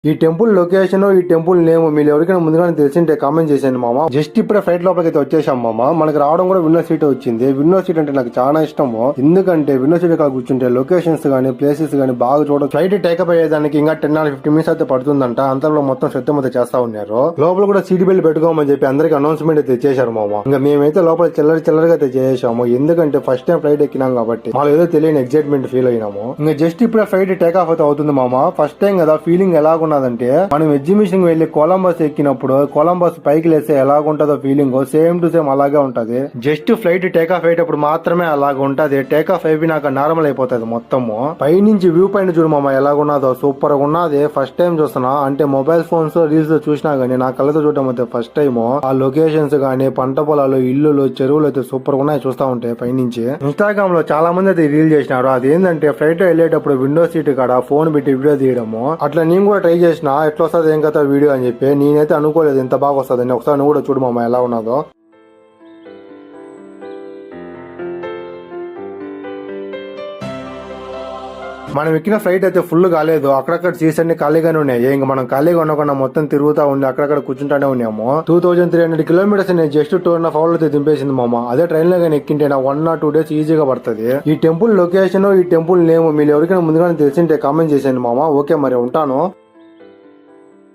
ఈ temple location, ఈ temple name మీరు ఎవరికైనా ముందుగానే తెలిసింటే కామెంట్ చేసేయండి మామ. జస్ట్ ఇప్పుడే ఫ్లైట్ లోపలికి అయితే వచ్చేసాం మామ. మనకి రావడం కూడా విన్నో సీట్ వచ్చింది. విన్నో సీట్ అంటే నాకు చాలా ఇష్టము. ఎందుకంటే విన్నో సీట్ కాదు కూర్చుంటే లొకేషన్స్ గానీ ప్లేసెస్ గానీ బాగా చూడొచ్చు. ఫ్లైట్ టేకప్ అయ్యేదానికి ఇంకా 10 or 15 minutes అయితే పడుతుందంట. అంతలో మొత్తం సిద్ధం అయితే చేస్తా ఉన్నారు. లోపల కూడా సీట్ బెల్ట్ పెట్టుకోమని చెప్పి అందరికి అనౌన్స్మెంట్ అయితే చేశారు మామ. ఇంకా మేమైతే లోపల చిల్లరగా అయితే చేసాము. ఎందుకంటే ఫస్ట్ టైం ఫ్లైట్ ఎక్కినాం కాబట్టి మాకు ఏదో తెలియని ఎక్సైట్మెంట్ ఫీల్ అయినాము. ఇంకా జస్ట్ ఇప్పుడే ఫ్లైట్ టేక్ ఆఫ్ అయితే అవుతుంది మామ. ఫస్ట్ టైం కదా ఫీలింగ్ ఎలాగున్నదంటే మనం ఎగ్జిబిషన్ వెళ్లి కొలంబస్ ఎక్కినప్పుడు కొలంబస్ పైకి లేస్తే ఎలాగుంటదో ఫీలింగ్ సేమ్ టు సేమ్ అలాగే ఉంటది. జస్ట్ ఫ్లైట్ టేక్ ఆఫ్ అయ్యేటప్పుడు మాత్రమే అలాగ ఉంటది. టేక్ ఆఫ్ అయిపోయినాక నార్మల్ అయిపోతుంది మొత్తము. పైనుంచి వ్యూ పైన చూడు మామ ఎలాగున్నదో సూపర్ గా ఉన్నది. ఫస్ట్ టైం చూస్తున్నా. అంటే మొబైల్ ఫోన్స్ రీల్స్ చూసినా గానీ నా కళ్ళతో చూడటం అయితే ఫస్ట్ టైం. ఆ లొకేషన్స్ గానీ పంట పొలాలు ఇల్లులు చెరువులు అయితే సూపర్ గా ఉన్నాయి చూస్తా ఉంటే పైనుంచి. ఇన్స్టాగ్రామ్ లో చాలా మంది అయితే రీల్ చేసినారు. అదేంటంటే ఫ్లైట్ వెళ్ళేటప్పుడు విండో సీట్ కాడ ఫోన్ పెట్టి వీడియో తీయడము. అట్లా నేను కూడా ట్రై చేసిన. ఎట్లా వస్తుంది ఏం కదా వీడియో అని చెప్పి నేనైతే అనుకోలేదు ఇంత బాగా వస్తుందని. ఒకసారి నువ్వు కూడా చూడు మామ ఎలా ఉన్నదో. మనం ఎక్కిన ఫ్లైట్ అయితే ఫుల్ కాలేదు. అక్కడక్కడ సీట్స్ అన్ని ఖాళీగానే ఉన్నాయి. ఇంకా మనం ఖాళీగా ఉండకుండా మొత్తం తిరుగుతా ఉండి అక్కడక్కడ కూర్చుంటానే ఉన్నాము. 2300 kilometers నేను జస్ట్ 2.5 hours అయితే దింపేసింది మామ. అదే ట్రైన్ లో కానీ ఎక్కింటే 1 or 2 days ఈజీగా పడుతుంది. ఈ టెంపుల్ లొకేషన్, ఈ టెంపుల్ నేమ్ మీరు ఎవరికైనా ముందుగానే తెలిసింటే కామెంట్ చేసేయండి మామ. ఓకే మరి ఉంటాను.